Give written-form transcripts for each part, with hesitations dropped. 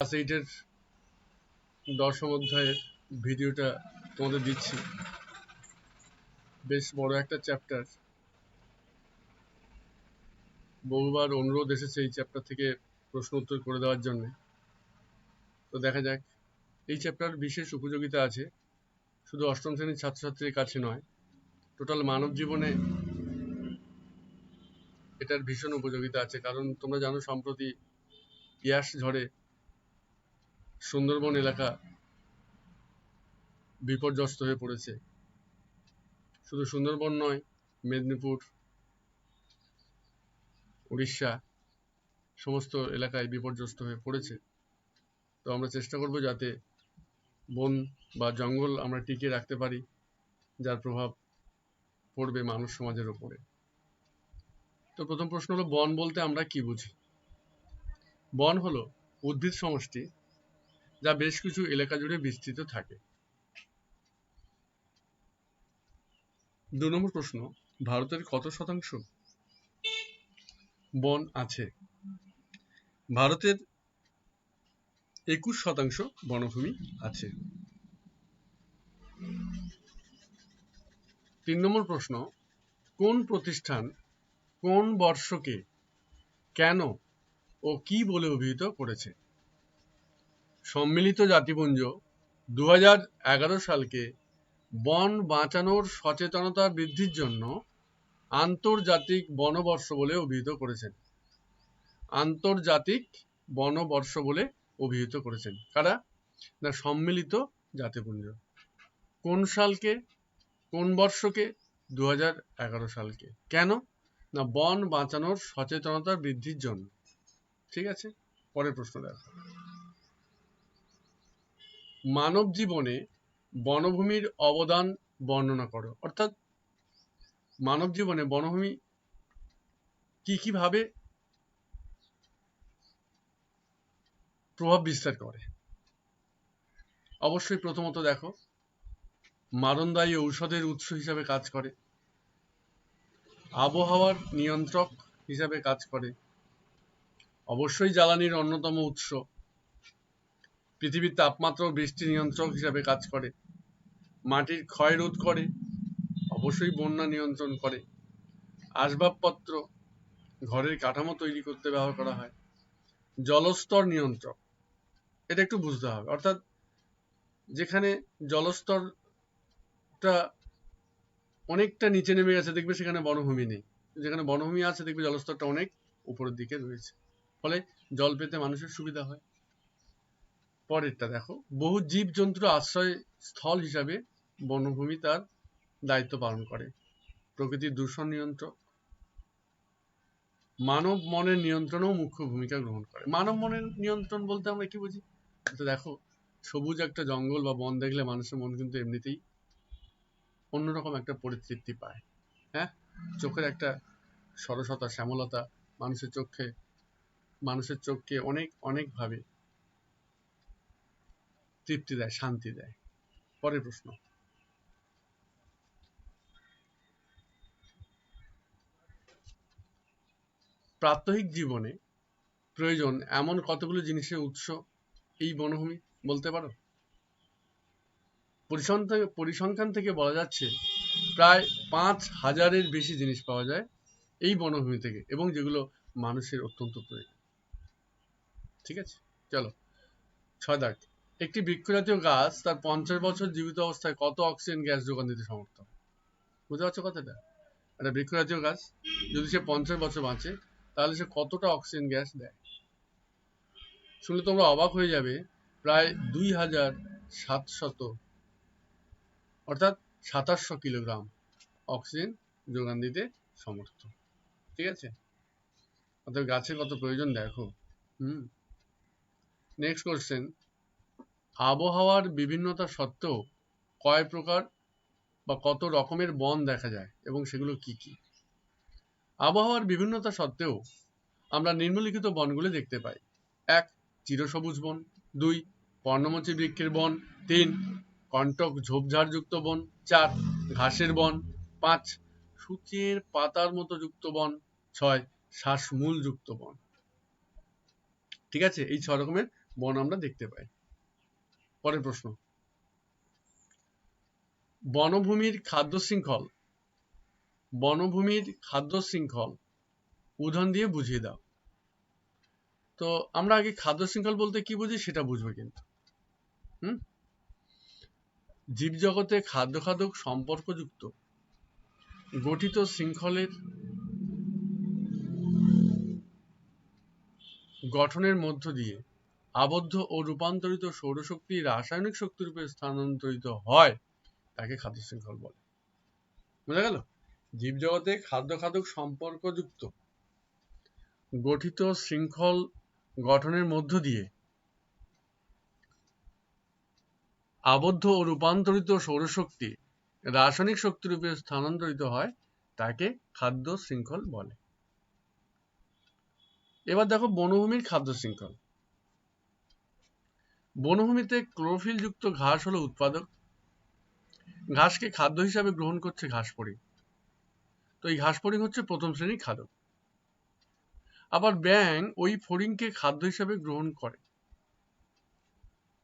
Class 8-এর 10ম অধ্যায়ের ভিডিওটা তোমাদের দিচ্ছি। বেশ বড় একটা চ্যাপ্টার, বহুবার অনুরোধ এসেছে এই চ্যাপ্টার থেকে প্রশ্ন উত্তর করে দেওয়ার জন্য। তো দেখা যাক, এই চ্যাপ্টার বিশেষ উপযোগিতা আছে শুধু অষ্টম শ্রেণীর ছাত্রছাত্রীর কাছে নয়, টোটাল মানব জীবনে এটার ভীষণ উপযোগিতা আছে। কারণ তোমরা জানো সম্প্রতি ইয়াস ঝড়ে সুন্দরবন এলাকা বিপর্যস্ত হয়ে পড়েছে। শুধু সুন্দরবন নয়, মেদিনীপুর, উড়িষ্যা সমস্ত এলাকায় বিপর্যস্ত হয়ে পড়েছে। তো আমরা চেষ্টা করব যাতে বন বা জঙ্গল আমরা টিকিয়ে রাখতে পারি, যার প্রভাব পড়বে মানুষ সমাজের উপরে। তো প্রথম প্রশ্ন হলো, বন বলতে আমরা কি বুঝি? বন হলো উদ্ভিদ সমষ্টি যা বেশ কিছু এলাকা জুড়ে বিস্তৃত থাকে। 2 নম্বর প্রশ্ন, ভারতের কত শতাংশ বন আছে? ভারতের 21% বনভূমি আছে। 3 নম্বর প্রশ্ন, কোন প্রতিষ্ঠান কোন বর্ষকে কেন ও কি বলে অভিহিত করেছে? সম্মিলিত জাতিপুঞ্জ 2011 সালকে বন বাঁচানোর সচেতনতা বৃদ্ধির জন্য আন্তর্জাতিক বনবর্ষ বলে অভিহিত করেছেন। আন্তর্জাতিক বনবর্ষ বলে অভিহিত করেছেন কারা? না, সম্মিলিত জাতিপুঞ্জ। কোন সালকে, কোন বর্ষকে? 2011 সালকে। কেন? না, বন বাঁচানোর সচেতনতা বৃদ্ধির জন্য। ঠিক আছে, পরের প্রশ্ন দেখো। মানব জীবনে বনভূমির অবদান বর্ণনা করো। অর্থাৎ মানব জীবনে বনভূমি কি কি ভাবে প্রভাব বিস্তার করে। অবশ্যই প্রথমত দেখো, মারণদায়ী ঔষধের উৎস হিসাবে কাজ করে, আবহাওয়ার নিয়ন্ত্রক হিসাবে কাজ করে, অবশ্যই জ্বালানির অন্যতম উৎস, পৃথিবীর তাপমাত্রা ও বৃষ্টি নিয়ন্ত্রক হিসাবে কাজ করে, মাটির ক্ষয় রোধ করে, অবশ্যই বন্যা নিয়ন্ত্রণ করে, আসবাবপত্র, ঘরের কাঠামো তৈরি করতে ব্যবহার করা হয়, জলস্তর নিয়ন্ত্রক। এটা একটু বুঝতে হবে। অর্থাৎ যেখানে জলস্তরটা অনেকটা নিচে নেমে গেছে দেখবে সেখানে বনভূমি নেই, যেখানে বনভূমি আছে দেখবে জলস্তরটা অনেক উপরের দিকে রয়েছে, ফলে জল পেতে মানুষের সুবিধা হয়। পরেরটা দেখো, বহু জীবজন্তুর আশ্রয় স্থল হিসাবে বনভূমি তার দায়িত্ব পালন করে। প্রকৃতির দূষণ নিয়ন্ত্রক, মানব মনের নিয়ন্ত্রণেও মুখ্য ভূমিকা গ্রহণ করে। মানব মনের নিয়ন্ত্রণ বলতে আমরা কি বুঝি? তো দেখো, সবুজ একটা জঙ্গল বা বন দেখলে মানুষের মন কিন্তু এমনিতেই অন্যরকম একটা পরিতৃপ্তি পায়। হ্যাঁ, চোখের একটা সরসতা, শ্যামলতা মানুষের চোখকে অনেক অনেক ভাবে তৃপ্তি দেয়, শান্তি দেয়। পরের প্রশ্ন, প্রাত্যহিক জীবনে প্রয়োজন এমন কতগুলো জিনিসের উৎস এই বনভূমি বলতে পারো? পরিসংখ্যান থেকে বলা যাচ্ছে প্রায় 5000-এর বেশি জিনিস পাওয়া যায় এই বনভূমি থেকে, এবং যেগুলো মানুষের অত্যন্ত প্রয়োজন। ঠিক আছে, চলো 6 দাগ। একটি বৃক্ষজাতীয় গাছ তার 50 বছর জীবিত অবস্থায় কত অক্সিজেন গ্যাস যোগান দিতে সমর্থ? বুঝতে পারছো কথাটা? একটা বৃক্ষজাতীয় গাছ যদি সে 50 বছর বাঁচে তাহলে সে কতটা অক্সিজেন গ্যাস দেয়? শুনলে তোমরা অবাক হয়ে যাবে, প্রায় 2700, অর্থাৎ 2700 কিলোগ্রাম অক্সিজেন যোগান দিতে সমর্থ। ঠিক আছে, অর্থাৎ গাছের কত প্রয়োজন দেখো। নেক্সট কোশ্চেন, আবহাওয়ার বিভিন্নতা সত্ত্বেও কয় প্রকার বা কত রকমের বন দেখা যায় এবং সেগুলো কি কি? আবহাওয়ার বিভিন্নতা সত্ত্বেও আমরা নিম্নলিখিত বনগুলি দেখতে পাই। 1. চিরসবুজ বন। 2. পর্ণমোচী বৃক্ষের বন। 3. কণ্টক ঝোপঝাড়যুক্ত বন। 4. ঘাসের বন। 5. সূচের পাতার মতো যুক্ত বন। 6. শ্বাসমূল যুক্ত বন। ঠিক আছে, এই 6 রকমের বন আমরা দেখতে পাই। পরের প্রশ্ন, বনভূমির খাদ্য শৃঙ্খল উদাহরণ দিয়ে বুঝিয়ে দাও। তো আমরা আগে খাদ্য শৃঙ্খল বলতে কি বুঝি সেটা বুঝবো কিন্তু। জীবজগতে খাদ্য খাদক সম্পর্কযুক্ত গঠিত শৃঙ্খলের গঠনের মধ্য দিয়ে আবদ্ধ ও রূপান্তরিত সৌরশক্তি রাসায়নিক শক্তিরূপে স্থানান্তরিত হয়, তাকে খাদ্য শৃঙ্খল বলে। বোঝা গেল? জীবজগতে খাদ্য খাদক সম্পর্কযুক্ত গঠিত শৃঙ্খল গঠনের মধ্য দিয়ে আবদ্ধ ও রূপান্তরিত সৌরশক্তি রাসায়নিক শক্তিরূপে স্থানান্তরিত হয়, তাকে খাদ্য শৃঙ্খল বলে। এবার দেখো বনভূমির খাদ্য শৃঙ্খল। বনভূমিতে ক্লোরোফিল যুক্ত ঘাস হলো উৎপাদক। ঘাসকে খাদ্য হিসাবে গ্রহণ করছে ঘাসফড়িং। তো এই ঘাসফড়িং হচ্ছে প্রথম শ্রেণীর খাদ্য। আবার ব্যাঙ ওই ফড়িংকে খাদ্য হিসাবে গ্রহণ করে,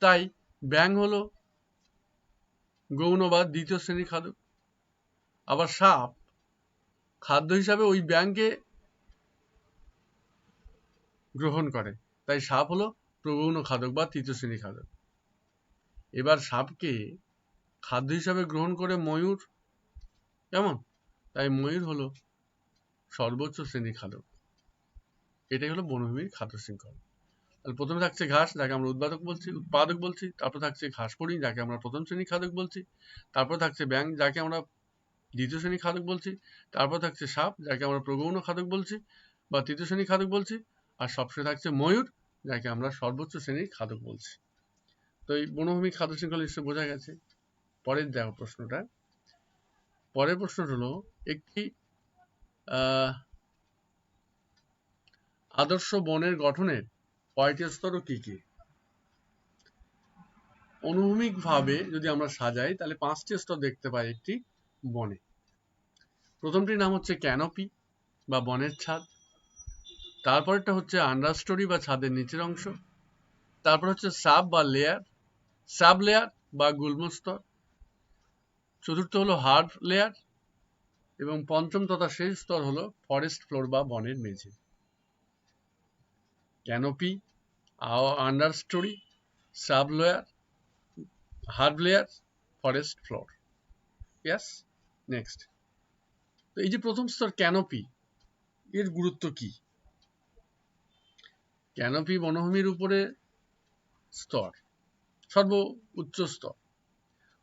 তাই ব্যাঙ হলো গৌণ বা দ্বিতীয় শ্রেণীর খাদ্য। আবার সাপ খাদ্য হিসাবে ওই ব্যাঙকে গ্রহণ করে, তাই সাপ হলো প্রগৌণ খাদক বা তৃতীয় শ্রেণীর খাদক। এবার সাপকে খাদ্য হিসাবে গ্রহণ করে ময়ূর, কেমন? তাই ময়ূর হলো সর্বোচ্চ শ্রেণীর খাদক। এটাই হলো বনভূমির খাদ্য শৃঙ্খল। তাহলে প্রথমে থাকছে ঘাস, যাকে আমরা উৎপাদক বলছি। তারপর থাকছে ঘাসফড়িং, যাকে আমরা প্রথম শ্রেণীর খাদক বলছি। তারপর থাকছে ব্যাঙ, যাকে আমরা দ্বিতীয় শ্রেণীর খাদক বলছি। তারপর থাকছে সাপ, যাকে আমরা প্রগৌণ খাদক বলছি বা তৃতীয় শ্রেণীর খাদক বলছি। আর সবশেষে থাকছে ময়ূর, যাকে আমরা সর্বোচ্চ শ্রেণীর খাদক বলছি। তো এই বনভূমির খাদ্য শৃঙ্খল নিশ্চয় বোঝা গেছে। পরের দেখো প্রশ্নটা। পরের প্রশ্নটা হলো, একটি আদর্শ বনের গঠনের কয়টি স্তর ও কি কি? অনুভূমিকভাবে যদি আমরা সাজাই তাহলে 5টি স্তর দেখতে পাই একটি বনে। প্রথমটির নাম হচ্ছে ক্যানোপি বা বনের ছাদ। তারপরটা হচ্ছে আন্ডারস্টোরি বা ছাদের নিচের অংশ। তারপর হচ্ছে সাব লেয়ার বা গুল্ম স্তর। চতুর্থ হলো হার্ড লেয়ার এবং পঞ্চম তথা শেষ স্তর হলো ফরেস্ট ফ্লোর বা বনের মেঝে। Canopy, understorey, sub layer, herb layer, forest floor. Yes, next. তো এই যে প্রথম স্তর ক্যানোপি, এর গুরুত্ব কি? ক্যানোপি বনভূমির উপরে স্তর, সর্বোচ্চ স্তর।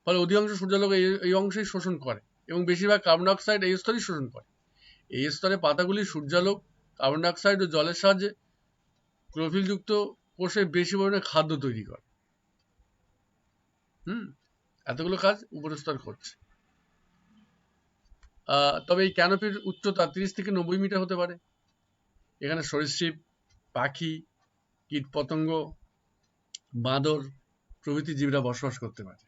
ফলে অধিকাংশ সূর্যালোক এই অংশেই শোষণ করে এবং বেশিরভাগ কার্বন ডাইঅক্সাইড এই স্তরই শোষণ করে। এই স্তরে পাতাগুলি সূর্যালোক, কার্বন ডাইঅক্সাইড ও জলের সাহায্যে ক্লোরোফিলযুক্ত কোষে বেশি পরিমাণে খাদ্য তৈরি করে। এতগুলো কাজ উপরের স্তর করছে। তবে এই ক্যানোপির উচ্চতা 30 থেকে 90 মিটার হতে পারে। এখানে সরীসৃপ, পাখি, কীটপতঙ্গ, বাঁদর প্রভৃতি জীবরা বসবাস করতে পারে।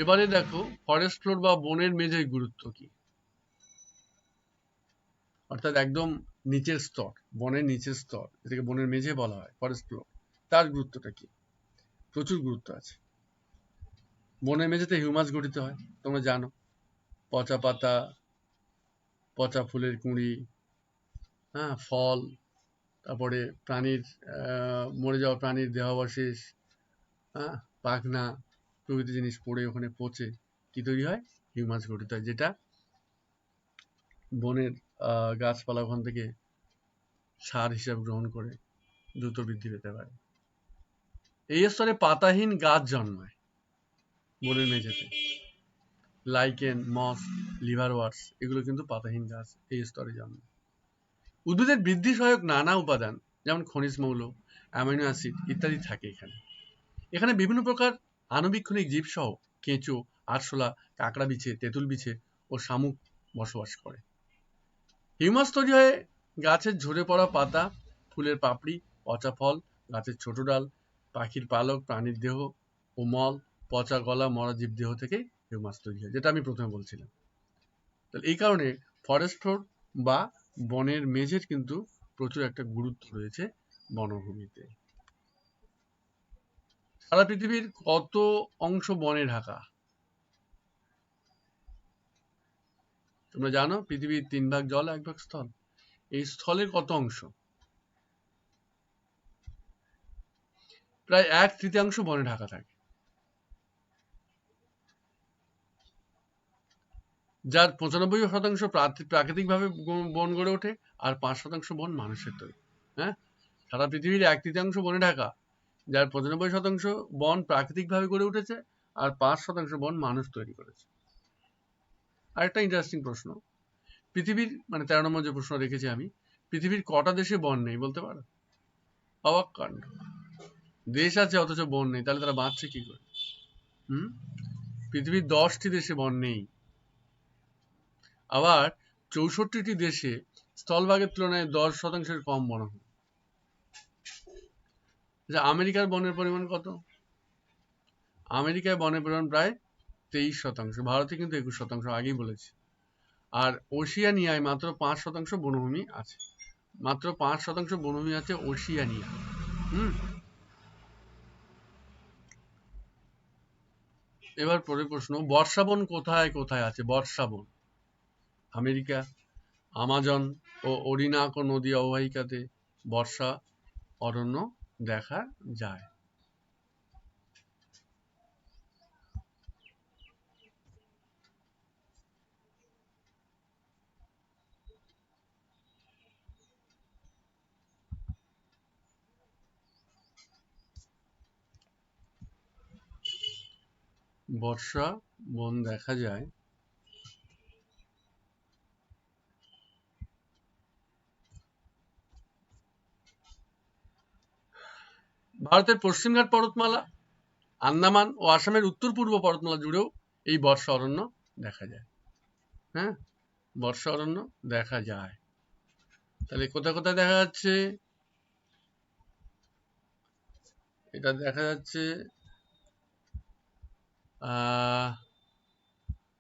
এবারে দেখো ফরেস্ট ফ্লোর বা বনের মেঝের গুরুত্ব কি। অর্থাৎ একদম নিচের স্তর, বনের নিচের স্তর, যেটাকে বনের মেঝে বলা হয়, ফরেস্ট ফ্লোর, তার গুরুত্বটা কি? প্রচুর গুরুত্ব আছে। বনের মেঝেতে হিউমাস গঠিত হয়, তোমরা জানো। পচা পাতা, পচা ফুলের কুঁড়ি, ফল, তারপরে প্রাণীর মরে যাওয়া প্রাণীর দেহাবশেষ, পাখনা প্রভৃতি জিনিস পড়ে ওখানে পচে কি তৈরি হয়? হিউমাস গঠিত হয়, যেটা বনের গাছপালা ওখান থেকে সার হিসাবে গ্রহণ করে দ্রুত বৃদ্ধি পেতে পারে। এই স্তরে পাতাহীন গাছ জন্মায় বনের মেঝেতে। লাইকেন, মস, লিভারওয়ার্স এগুলো কিন্তু পাতাহীন গাছ এই স্তরে জন্মায়। উদ্ভিদের বৃদ্ধি সহায়ক নানা উপাদান যেমন খনিজ মৌল, অ্যামিনো অ্যাসিড ইত্যাদি থাকে এখানে বিভিন্ন প্রকার আণুবীক্ষণিক জীব সহ কেঁচো, আরশোলা, কাঁকড়া বিছে, তেঁতুল বিছে ও শামুক বসবাস করে। হিউমাস তৈরি হয়ে গাছের ঝরে পড়া পাতা, ফুলের পাপড়ি, পচা ফল, গাছের ছোট ডাল, পাখির পালক, প্রাণীর দেহ ও মল, পচা গলা, মরা জীব দেহ থেকে হিউমাস তৈরি হয়, যেটা আমি প্রথমে বলছিলাম। তাহলে এই কারণে ফরেস্ট ফ্লোর বা বনের মেঝের কিন্তু প্রচুর একটা গুরুত্ব রয়েছে বনভূমিতে। সারা পৃথিবীর কত অংশ বনে ঢাকা? তোমরা জানো পৃথিবীর 3 ভাগ জল 1 ভাগ স্থল। এই স্থলের কত অংশ? প্রায় 1/3 বনে ঢাকা থাকে, যার 95% প্রাকৃতিকভাবে বন গড়ে ওঠে, আর 5% বন মানুষের তৈরি। হ্যাঁ, সারা পৃথিবীর 1/3 বনে ঢাকা, যার 95% বন প্রাকৃতিকভাবে গড়ে উঠেছে, আর 5% বন মানুষ তৈরি করেছে। আরেকটা ইন্টারেস্টিং প্রশ্ন, পৃথিবীর 13 নম্বর যে প্রশ্ন রেখেছি আমি, পৃথিবীর কটা দেশে বন নেই বলতে পারো? অবাক কাণ্ড, দেশ আছে অথচ বন নেই, তাহলে তারা বাঁচছে কি করে? পৃথিবীর 10টি দেশে বন নেই। আবার 64টি দেশে স্থলভাগের তুলনায় 10% কম বনভূমি। আচ্ছা, আমেরিকার বনের পরিমাণ কত? আমেরিকায় বনের পরিমাণ প্রায় 23%, ভারতে কিন্তু 21%, আগেই বলেছি। আর ওশিয়ানিয়ায় মাত্র 5% বনভূমি আছে, মাত্র 5% বনভূমি আছে ওশিয়ানিয়া। এবার পরের প্রশ্ন, বর্ষাবন কোথায় কোথায় আছে? বর্ষাবন আমেরিকা, আমাজন ও অরিনাকো নদী অববাহিকাতে বর্ষা অরণ্য দেখা যায়। বর্ষা বন দেখা যায় ভারতের পশ্চিমঘাট পর্বতমালা, আন্দামান ও আসামের উত্তর পূর্ব পর্বতমালা জুড়েও এই বর্ষা অরণ্য দেখা যায়। হ্যাঁ, বর্ষা অরণ্য দেখা যায়। তাহলে কোথায় কোথায় দেখা যাচ্ছে? এটা দেখা যাচ্ছে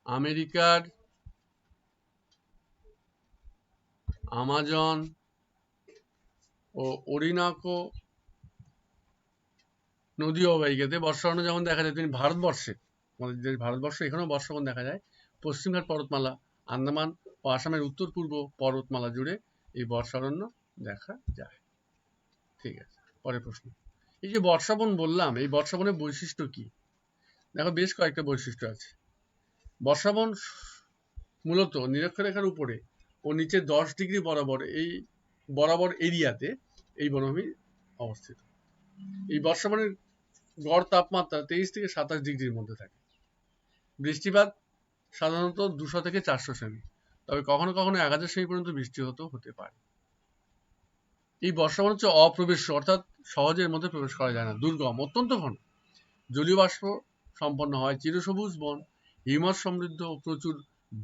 আমেরিকার আমাজন ও অরিনাকো নদী অববাহিকাতে বর্ষা অরণ্য যেমন দেখা যায়, তেমনি ভারতবর্ষে, আমাদের যে ভারতবর্ষ, এখানেও বর্ষাবন দেখা যায়। পশ্চিমঘাট পর্বতমালা, আন্দামান ও আসামের উত্তর পূর্ব পর্বতমালা জুড়ে এই বর্ষা অরণ্য দেখা যায়। ঠিক আছে, পরের প্রশ্ন, এই যে বর্ষাবন বললাম, এই বর্ষাবনের বৈশিষ্ট্য কি? দেখো, বেশ কয়েকটা বৈশিষ্ট্য আছে। বর্ষাবন মূলত নিরক্ষরেখার উপরে ও নিচে 10 ডিগ্রি বরাবর এরিয়াতে এই বনভূমি অবস্থিত। এই বর্ষাবনের গড় তাপমাত্রা 23 থেকে 27 ডিগ্রির মধ্যে থাকে। বৃষ্টিপাত সাধারণত 200 থেকে 400 সেমি, তবে কখনো কখনো 1000 সেমি পর্যন্ত বৃষ্টি হতে পারে। এই বর্ষাবন হচ্ছে অপ্রবেশ্য, অর্থাৎ সহজের মধ্যে প্রবেশ করা যায় না, দুর্গম, অত্যন্ত ঘন, জলীয় বাষ্প সম্পন্ন হয়, চিরসবুজ বন, হিউমাস সমৃদ্ধ ও প্রচুর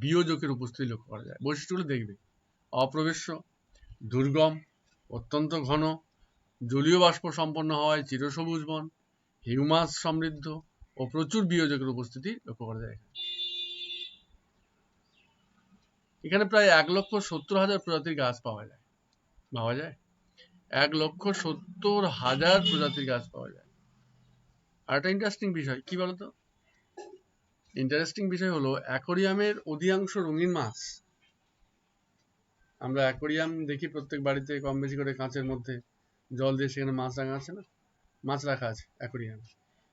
বিয়োজকের উপস্থিতি লক্ষ্য করা যায়। বৈশিষ্ট্যগুলো দেখবে, অপ্রবেশ্য, দুর্গম, অত্যন্ত ঘন, জলীয় বাষ্প সম্পন্ন হয়, চিরসবুজ বন, হিউমাস সমৃদ্ধ ও প্রচুর বিয়োজকের উপস্থিতি লক্ষ্য করা যায়। এখানে প্রায় 1,70,000 প্রজাতির গাছ পাওয়া যায়। 1,70,000 প্রজাতির গাছ পাওয়া যায়। আর একটা ইন্টারেস্টিং বিষয় কি বলতো? ইন্টারেস্টিং বিষয় হলো, অ্যাকোরিয়ামের অধিকাংশ রঙিন মাছ, আমরা অ্যাকোরিয়াম দেখি প্রত্যেক বাড়িতে কম বেশি করে, কাঁচের মধ্যে জল দিয়ে সেখানে মাছ রাখা আছে না, মাছ রাখা আছে অ্যাকোরিয়ামে।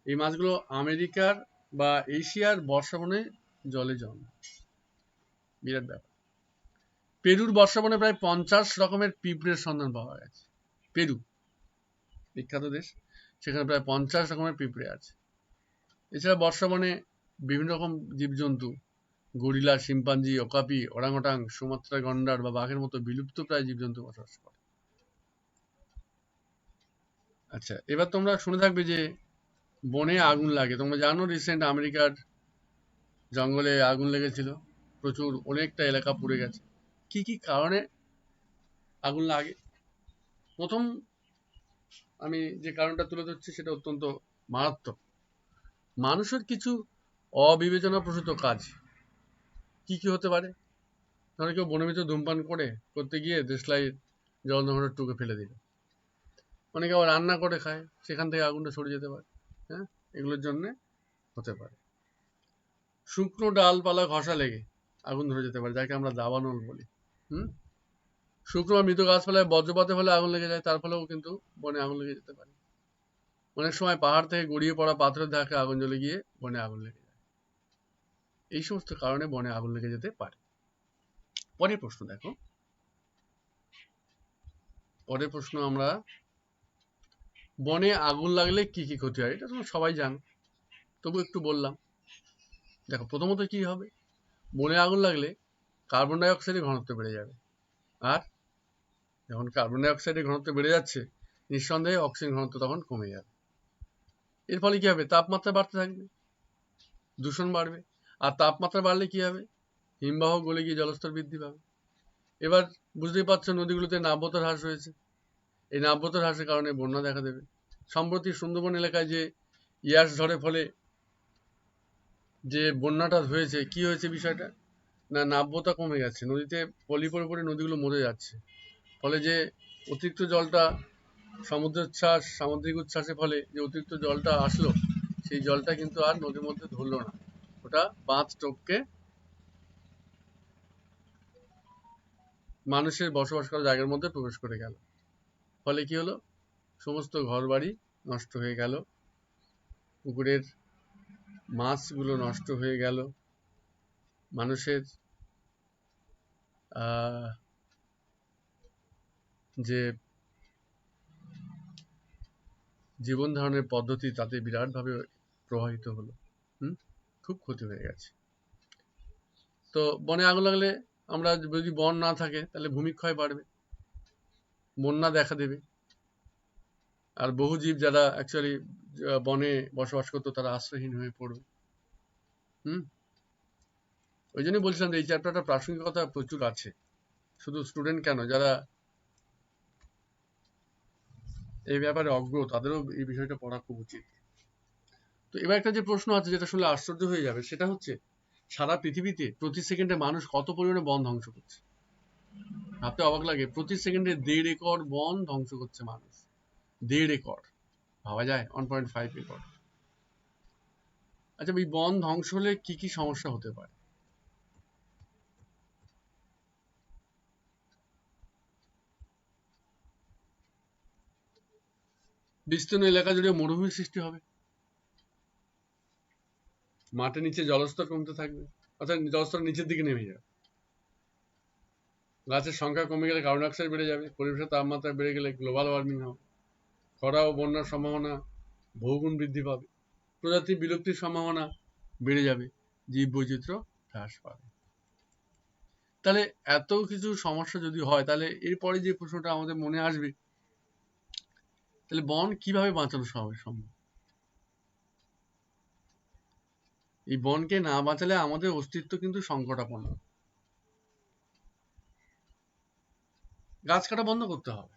এই মাছগুলো আমেরিকার বা এশিয়ার বর্ষাবনে জলে জন্ম। বিরাট ব্যাপার। পেরুর বর্ষাবনে প্রায় 50 রকমের পিঁপড়ের সন্ধান পাওয়া গেছে। পেরু বিখ্যাত দেশ, সেখানে প্রায় 50 রকমের পিঁপড়ে আছে। এছাড়া বর্ষাবনে বিভিন্ন রকম জীবজন্তু, gorilla, chimpanzee, okapi, orangutan, Sumatra গন্ডার বা বাঘের মতো বিলুপ্ত প্রায় জীবজন্তু বসবাস করে। আচ্ছা, এবার তোমরা শুনে থাকবে যে বনে আগুন লাগে। তোমরা জানো রিসেন্ট আমেরিকার জঙ্গলে আগুন লেগেছিল, প্রচুর, অনেকটা এলাকা পুড়ে গেছে। কি কি কারণে আগুন লাগে? প্রথম আমি যে কারণটা তুলে ধরছি সেটা অত্যন্ত মারাত্মক। মানুষের কিছু অবিবেচনাপ্রসূত কাজ। কি কি হতে পারে? ধরো কেউ বনের ভিতরে ধূমপান করতে গিয়ে দেশলাই জলদঘটার টুকে ফেলে দিল। অনেকে আবার রান্না করে খায়, সেখান থেকে আগুনটা ছড়িয়ে যেতে পারে। হ্যাঁ, এগুলোর জন্য হতে পারে। শুকনো ডালপালা ঘষা লেগে আগুন ধরে যেতে পারে, যাকে আমরা দাবানল বলি। শুকনো বা মৃত গাছপালায় বজ্রপাতে ফলে আগুন লেগে যায়, তার ফলেও কিন্তু বনে আগুন লেগে যেতে পারে। অনেক সময় পাহাড় থেকে গড়িয়ে পড়া পাথরের ধাক্কা আগুন জ্বলে গিয়ে বনে আগুন লেগে যায়। এই সমস্ত কারণে বনে আগুন লেগে যেতে পারে। পরের প্রশ্ন দেখো, পরের প্রশ্ন আমরা, বনে আগুন লাগলে কি কি ক্ষতি হয়? এটা তোমরা সবাই জানো, তবু একটু বললাম। দেখো, প্রথমত কি হবে, বনে আগুন লাগলে কার্বন ডাই অক্সাইডের ঘনত্ব বেড়ে যাবে। আর যখন কার্বন ডাই অক্সাইডের ঘনত্ব বেড়ে যাচ্ছে, নিঃসন্দেহে অক্সিজেন ঘনত্ব তখন কমে যাবে। এর ফলে কি হবে, তাপমাত্রা বাড়তে থাকবে, দূষণ বাড়বে। আর তাপমাত্রা বাড়লে কি হবে, হিমবাহ গলে গিয়ে জলস্তর বৃদ্ধি পাবে। এবার বুঝতেই পারছো, নদীগুলোতে নাব্যতার হ্রাস হয়েছে। এই নাব্যতার হ্রাসের কারণে বন্যা দেখা দেবে। সম্প্রতি সুন্দরবন এলাকায় যে ইয়াস ঝড়ের ফলে যে বন্যাটা হয়েছে, কি হয়েছে বিষয়টা, না নাব্যতা কমে গেছে, নদীতে পলি পড়ে পড়ে নদীগুলো মরে যাচ্ছে। ফলে যে অতিরিক্ত জলটা সামুদ্রিক উচ্ছ্বাসের ফলে যে অতিরিক্ত জলটা আসলো, সেই জলটা কিন্তু আর নদীর মধ্যে ধরলো না, ওটা বাঁধ টপকে মানুষের বসবাস করার জায়গার মধ্যে প্রবেশ করে গেল। ফলে কি হলো, সমস্ত ঘরবাড়ি নষ্ট হয়ে গেল, পুকুরের মাছগুলো নষ্ট হয়ে গেল, মানুষের যে জীবন ধারণের পদ্ধতি তাতে বিরাটভাবে প্রভাবিত হলো। খুব ক্ষতি হয়ে গেছে। তো বনে আগুন লাগলে, আমরা যদি বন না থাকে তাহলে ভূমিক্ষয় বাড়বে, বন্যা দেখা দেবে। আর বহু জীব যারা অ্যাকচুয়ালি বনে বসবাস করতো, তারা আশ্রয়হীন হয়ে পড়বে। ওই জন্যই বলছিলাম যে এই চ্যাপ্টারটা প্রাসঙ্গিকতা প্রচুর আছে। শুধু স্টুডেন্ট কেন, যারা এই ব্যাপারে অজ্ঞ, তাদেরও এই বিষয়টা পড়া খুব উচিত। তো এবার একটা যে প্রশ্ন আছে, যেটা শুনলে আশ্চর্য হয়ে যাবে, সেটা হচ্ছে, সারা পৃথিবীতে প্রতি সেকেন্ডে মানুষ কত পরিমাণে বন ধ্বংস করছে? ভাবতে অবাক লাগে, প্রতি সেকেন্ডে 1.5 একর বন ধ্বংস করছে মানুষ। 1.5 একর, ভাবা যায়, 1.5 একর। আচ্ছা, এই বন ধ্বংস হলে কি কি সমস্যা হতে পারে? বিস্তীর্ণ এলাকা জুড়ে মরুভূমির সৃষ্টি হবে, মাটির নিচে জলস্তর কমতে থাকবে, অর্থাৎ জলস্তর নিচের দিকে নেমে যাবে। গাছের সংখ্যা কমে গেলে কার্বন ডাই অক্সাইড বেড়ে যাবে, পরিবেশের তাপমাত্রা বেড়ে গেলে গ্লোবাল ওয়ার্মিং হবে, খরা ও বন্যার সম্ভাবনা বহুগুণ বৃদ্ধি পাবে, প্রজাতি বিলুপ্তির সম্ভাবনা বেড়ে যাবে, জীব বৈচিত্র্য হ্রাস পাবে। তাহলে এত কিছু সমস্যা যদি হয়, তাহলে এরপরে যে প্রশ্নটা আমাদের মনে আসবে, তাহলে বন কিভাবে বাঁচানো সম্ভব? এই বনকে না বাঁচালে আমাদের অস্তিত্ব কিন্তু সংকটাপন্ন। গাছ কাটা বন্ধ করতে হবে।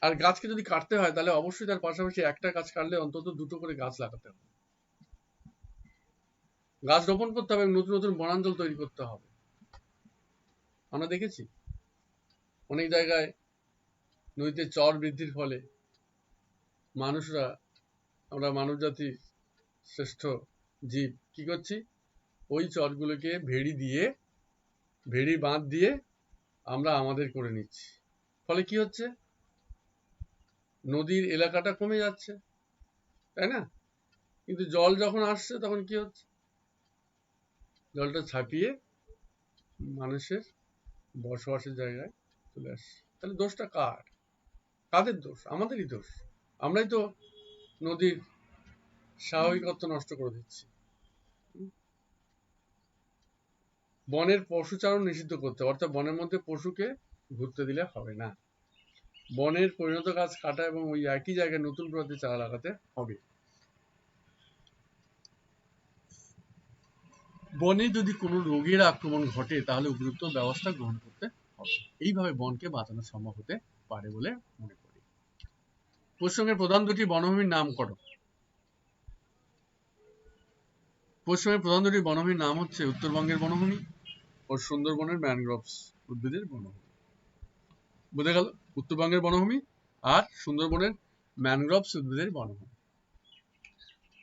আর গাছকে যদি কাটতে হয়, তাহলে অবশ্যই তার পাশাপাশি একটা গাছ কাটলে অন্তত 2টো করে গাছ লাগাতে হবে। গাছ রোপণ করতে হবে, নতুন নতুন বনাঞ্চল তৈরি করতে হবে। আমরা দেখেছি অনেক জায়গায় নদীতে চর বৃদ্ধির ফলে মানুষরা, আমরা মানব জাতির শ্রেষ্ঠ জীব, কি করছি, ওই চরগুলোকে ভেড়ি বাঁধ দিয়ে আমরা আমাদের করে নিচ্ছি। ফলে কি হচ্ছে, নদীর এলাকাটা কমে যাচ্ছে, তাই না? কিন্তু জল যখন আসছে, তখন কি হচ্ছে, জলটা ছাপিয়ে মানুষের বসবাসের জায়গায় চলে আসছে। তাহলে দোষটা কার? কাদের দোষ? আমাদেরই দোষ। আমরাই তো নদীর স্বাভাবিকত্ব নষ্ট করে দিচ্ছি। বনের পশুচারণ নিষিদ্ধ করতে, অর্থাৎ বনের মধ্যে পশুকে ঘুরতে দিলে হবে না। বনের পরিণত গাছ কাটা এবং ওই একই জায়গায় নতুন প্রজাতির চারা লাগাতে হবে। বনে যদি কোনো রোগের আক্রমণ ঘটে, তাহলে উপযুক্ত ব্যবস্থা গ্রহণ করতে হবে। এইভাবে বনকে বাঁচানো সম্ভব হতে পারে বলে মনে করি। পশ্চিমবঙ্গের প্রধান দুটি বনভূমির নাম করো। পশ্চিমবঙ্গের প্রধান দুটি বনভূমির নাম হচ্ছে উত্তরবঙ্গের বনভূমি ও সুন্দরবনের ম্যানগ্রোভস উদ্ভিদের বনভূমি। বুঝে গেল? উত্তরবঙ্গের বনভূমি আর সুন্দরবনের ম্যানগ্রোভস উদ্ভিদের বনভূমি।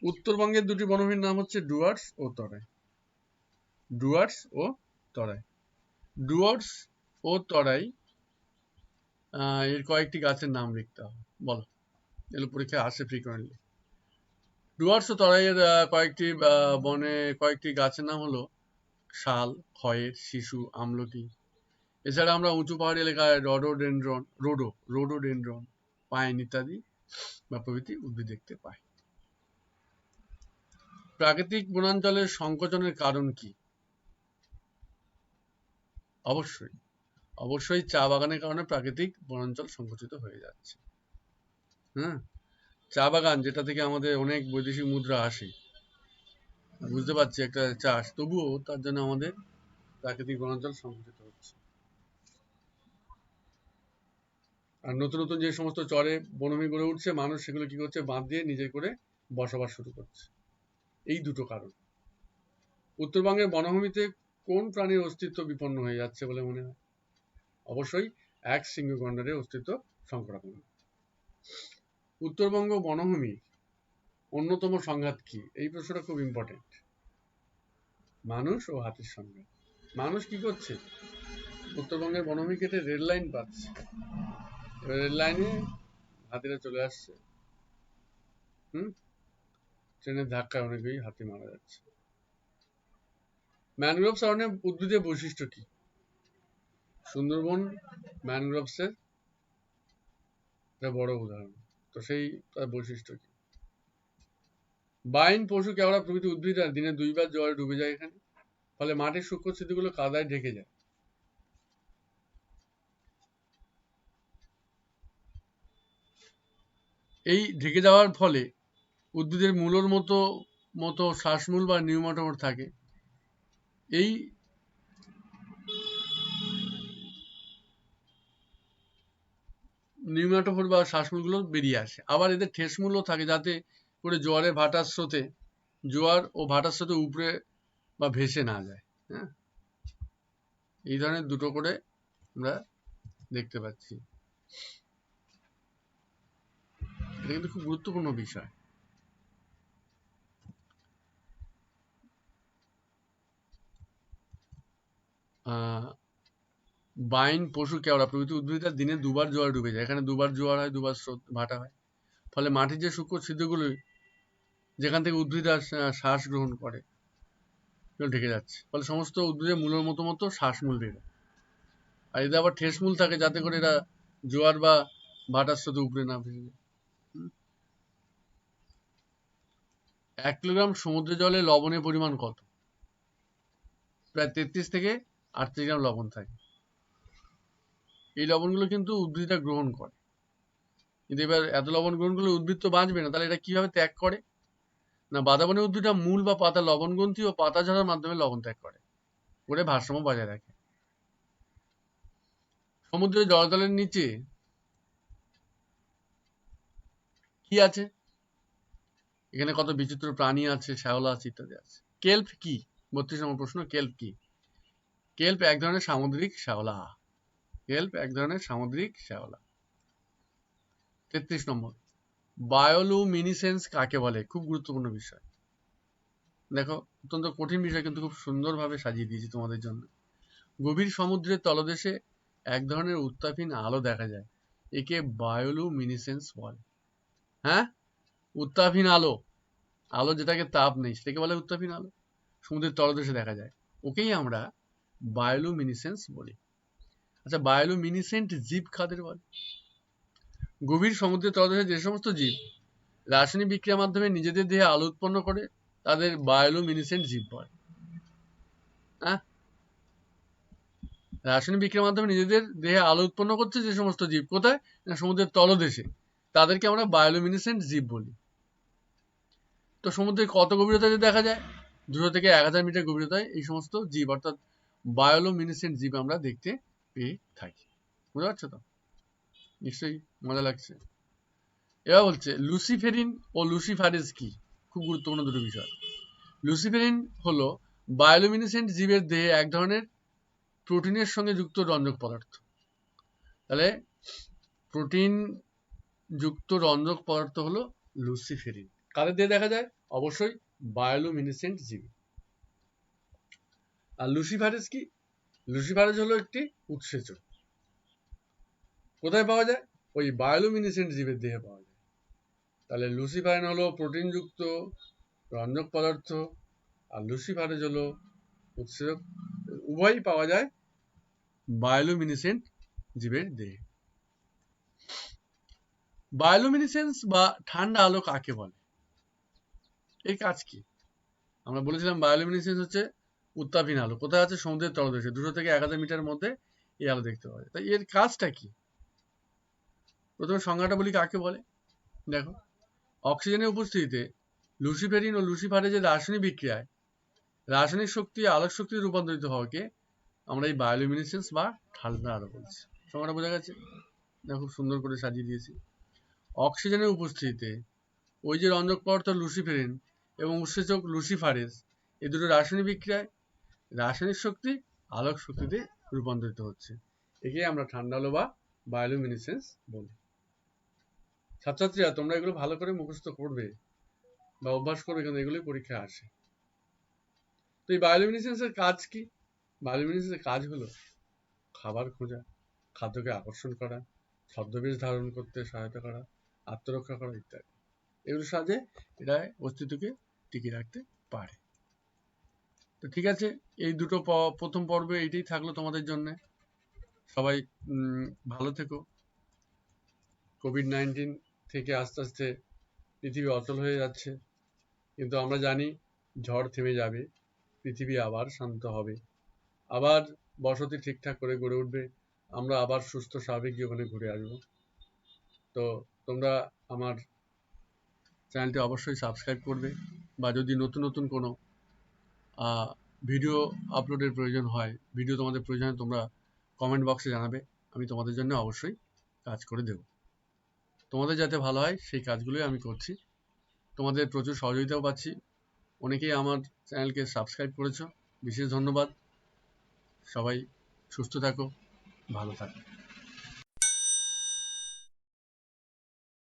উত্তরবঙ্গের দুটি বনভূমির নাম হচ্ছে ডুয়ার্স ও তরাই। ডুয়ার্স ও তরাই। ডুয়ার্স ও তরাই এর কয়েকটি গাছের নাম লিখতে হবে। বলো, এগুলো পরীক্ষায় আসে ফ্রিকোয়েন্টলি। ডুয়ার্স ও তরাইয়ের কয়েকটি গাছের নাম হলো শাল, খয়ের, শিশু, আমলকি। এছাড়া আমরা উঁচু পাহাড়ি এলাকায় রোডোডেনড্রন, পাইন ইত্যাদি বা প্রভৃতি উদ্ভিদ দেখতে পাই। প্রাকৃতিক বনাঞ্চলের সংকোচনের কারণ কি? অবশ্যই চা বাগানের কারণে প্রাকৃতিক বনাঞ্চল সংকুচিত হয়ে যাচ্ছে। চা বাগান, যেটা থেকে আমাদের অনেক বৈদেশিক মুদ্রা আসে, বুঝতে পারছি একটা চাষ, তবুও তার জন্য আমাদের প্রাকৃতিক বনাঞ্চল সংকুচিত হচ্ছে। আর নতুন নতুন যে সমস্ত চরে বনভূমি গড়ে উঠছে, মানুষ সেগুলো কি করছে, বাঁধ দিয়ে নিজে করে বসবাস শুরু করছে। এই দুটো কারণ। উত্তরবঙ্গের বনভূমিতে কোন প্রাণীর অস্তিত্ব বিপন্ন হয়ে যাচ্ছে বলে মনে হয়? অবশ্যই এক সিংহ গন্ডারের অস্তিত্ব সংকটাপন্ন। উত্তরবঙ্গ বনভূমির অন্যতম সংঘাত কি? এই প্রশ্নটা খুব ইম্পর্টেন্ট। মানুষ ও হাতির সংঘাত। মানুষ কি করছে? উত্তরবঙ্গের বনভূমি কেটে রেল লাইন পাচ্ছে, রেল লাইনে হাতিরা চলে আসছে। ট্রেনের ধাক্কায় অনেকেই হাতি মারা যাচ্ছে। ম্যানগ্রোভস অরণ্যের উদ্ভিদের বৈশিষ্ট্য কি? সুন্দরবন ম্যানগ্রোভসের একটা বড় উদাহরণ। তো সেই তার বৈশিষ্ট্য কি? বাইন, পশু, কেওড়া প্রভৃতি উদ্ভিদ আর দিনে 2 বার জলে ডুবে যায় এখানে, ফলে মাটির সূক্ষ্ম স্থিতিগুলো কাদায় ঢেকে যায়। এই ঢেকে যাওয়ার ফলে উদ্ভিদের মূলর মতো শ্বাসমূল বা নিউমাটোফোর থাকে। এই নিউমাটোফোর বা শ্বাসমূলগুলো বেরিয়ে আসে। আবার এদের ঠেসমূলও থাকে, যাতে করে জোয়ার ও ভাটার স্রোতে উপরে বা ভেসে না যায়। এই ধরনের দুটো করে আমরা দেখতে পাচ্ছি। এটা কিন্তু খুব গুরুত্বপূর্ণ বিষয়। বাইন, পশু, কেওড়া প্রভৃতি উদ্ভিদ দিনে 2 বার জোয়ার ডুবে যায়। এখানে 2 বার জোয়ার হয়, 2 বার ভাটা হয়। ফলে মাটির যে সূক্ষ্ম ছিদ্রগুলো, যেখান থেকে উদ্ভিদ শ্বাস গ্রহণ করে, ঢেকে যাচ্ছে। ফলে সমস্ত উদ্ভিদের মূলের মতো শ্বাসমূল বেরোয়। আর এদের আবার ঠেসমূল থাকে, যাতে করে এরা জোয়ার বা ভাটার স্রোতে উপরে না ভেসে যায়। 1 কিলোগ্রাম সমুদ্র জলে লবণের পরিমাণ কত? প্রায় 33 থেকে 38 গ্রাম লবণ থাকে। এই লবণগুলো কিন্তু উদ্ভিদরা গ্রহণ করে। কিন্তু এবার এত লবণ গ্রহণ করলে উদ্ভিদ তো বাঁচবে না, তাহলে এটা কিভাবে ত্যাগ করে? না, বাদাবনের উদ্ভিদরা মূল বা পাতা লবণগ্রন্থি ও পাতা ঝরার মাধ্যমে লবণ ত্যাগ করে ভারসাম্য বজায় রাখে। সমুদ্রের জলতলের নিচে কি আছে? এখানে কত বিচিত্র প্রাণী আছে, শ্যাওলা আছে, ইত্যাদি আছে। কেল্প কি? 32 নম্বর প্রশ্ন, কেল্প কি? কেল্প এক ধরনের সামুদ্রিক শ্যাওলা। 33 নম্বর, বায়োলুমিনেসেন্স কাকে বলে? খুব গুরুত্বপূর্ণ বিষয়। দেখো, অত্যন্ত কঠিন বিষয়, কিন্তু খুব সুন্দরভাবে সাজিয়ে দিয়েছি তোমাদের জন্য। গভীর সমুদ্রের তলদেশে এক ধরনের উত্তাপহীন আলো দেখা যায়, একে বায়োলুমিনেসেন্স বলে। উত্তাপহীন আলো যেটাকে তাপ নেই, সেটাকে বলে উত্তাপহীন আলো। সমুদ্রের তলদেশে দেখা যায়, ওকেই আমরা বায়োলুমিনেসেন্স বলি। আচ্ছা, বায়োলুমিনেসেন্ট জীব কাদের বলে? গভীর সমুদ্রের তলদেশে যে সমস্ত জীব রাসায়নিক বিক্রিয়ার মাধ্যমে নিজেদের দেহে আলো উৎপন্ন করে, তাদের বায়োলুমিনেসেন্ট জীব বলে। রাসায়নিক বিক্রিয়ার মাধ্যমে নিজেদের দেহে আলো উৎপন্ন করছে যে সমস্ত জীব, কোথায়? না, সমুদ্রের তলদেশে, তাদেরকে আমরা বায়োলুমিনেসেন্ট জীব বলি। তো সমুদ্রের কত গভীরতায় দেখা যায়? 200 থেকে 1000 মিটার গভীরতায় এই সমস্ত জীব, অর্থাৎ বায়োলুমিনেসেন্ট জীব আমরা দেখতে পেয়ে থাকি। বুঝতে পারছো তো? নিশ্চয়ই মজা লাগছে। এবার বলছে লুসিফেরিন ও লুসিফারেজ কি? খুব গুরুত্বপূর্ণ দুটো বিষয়। লুসিফেরিন হলো বায়োলুমিনেসেন্ট জীবের দেহে এক ধরনের প্রোটিনের সঙ্গে যুক্ত রঞ্জক পদার্থ। তাহলে প্রোটিন যুক্ত রঞ্জক পদার্থ হলো লুসিফেরিন। কাদের দিয়ে দেখা যায়? অবশ্যই বায়োলুমিনেসেন্ট জীব। আর লুসিফারেজ কি? লুসিফারেজ হলো একটি উৎসেচক। কোথায় পাওয়া যায়? ওই বায়োলুমিনেসেন্ট জীবের দেহে পাওয়া যায়। তাহলে লুসিফারিন হলো প্রোটিনযুক্ত রঞ্জক পদার্থ, আর লুসিফারেজ হলো উৎসেচক। উভয়ই পাওয়া যায় বায়োলুমিনেসেন্ট জীবের দেহে। বায়োলুমিনেসেন্স বা ঠান্ডা আলো কাকে বলে? এর কাজ কি? আমরা বলেছিলাম বায়োলুমিনেসেন্স হচ্ছে উত্তাপহীন আলো। কোথায় আছে? সমুদ্রের তলদেশে 200 থেকে 1000 মিটারের মধ্যে এই আলো দেখতে পাওয়া যায়। তাই এর কাজটা কি? প্রথমে সংজ্ঞাটা বলি কাকে বলে। দেখো, অক্সিজেনের উপস্থিতিতে লুসিফেরিন ও লুসিফারেজের রাসায়নিক বিক্রিয়ায় রাসায়নিক শক্তি আলোক শক্তিতে রূপান্তরিত হওয়াকে আমরা এই বায়োলুমিনেসেন্স বা ঠান্ডা আলো বলছি। সংজ্ঞাটা বোঝা গেছে? দেখো, খুব সুন্দর করে সাজিয়ে দিয়েছি। অক্সিজেনের উপস্থিতিতে ওই যে রঞ্জক পদার্থ লুসিফেরিন এবং উৎসেচক লুসিফারেজ, এই দুটো রাসায়নিক বিক্রিয়ায় রাসায়নিক শক্তি আলোক শক্তিতে রূপান্তরিত হচ্ছে। একে আমরা ঠান্ডা আলো বা বায়োলুমিনেসেন্স বলি। ছাত্রছাত্রীরা, তোমরা এগুলো ভালো করে মুখস্থ করবে বা অভ্যাস করবে, কিন্তু এগুলোই পরীক্ষায় আসে। তো এই বায়োলুমিনেসেন্সের কাজ কি? বায়োলুমিনেসেন্সের কাজ হলো খাবার খোঁজা, খাদ্যকে আকর্ষণ করা, ছদ্মবেশ ধারণ করতে সহায়তা করা, আত্মরক্ষা করা ইত্যাদি। এগুলোর সাহায্যে এটা অস্তিত্বকে টিকিয়ে রাখতে পারে। তো ঠিক আছে, এই দুটো প্রথম পর্বে এইটাই থাকলো তোমাদের জন্য। সবাই ভালো থেকো। কোভিড-19 থেকে আস্তে আস্তে পৃথিবী অচল হয়ে যাচ্ছে, কিন্তু আমরা জানি ঝড় থেমে যাবে, পৃথিবী আবার শান্ত হবে, আবার বসতি ঠিকঠাক করে গড়ে উঠবে, আমরা আবার সুস্থ স্বাভাবিক জীবনে ঘুরে আসবো। তো তোমরা আমার চ্যানেলটি অবশ্যই সাবস্ক্রাইব করবে, বা যদি নতুন নতুন কোনো ভিডিও আপলোডের প্রয়োজন হয়, ভিডিও তোমাদের প্রয়োজন হয়, তোমরা কমেন্ট বক্সে জানাবে, আমি তোমাদের জন্য অবশ্যই কাজ করে দেব। তোমাদের যাতে ভালো হয় সেই কাজগুলোই আমি করছি। তোমাদের প্রচুর সহযোগিতাও পাচ্ছি। অনেকেই আমার চ্যানেলকে সাবস্ক্রাইব করেছো, বিশেষ ধন্যবাদ। সবাই সুস্থ থাকো, ভালো থাকো।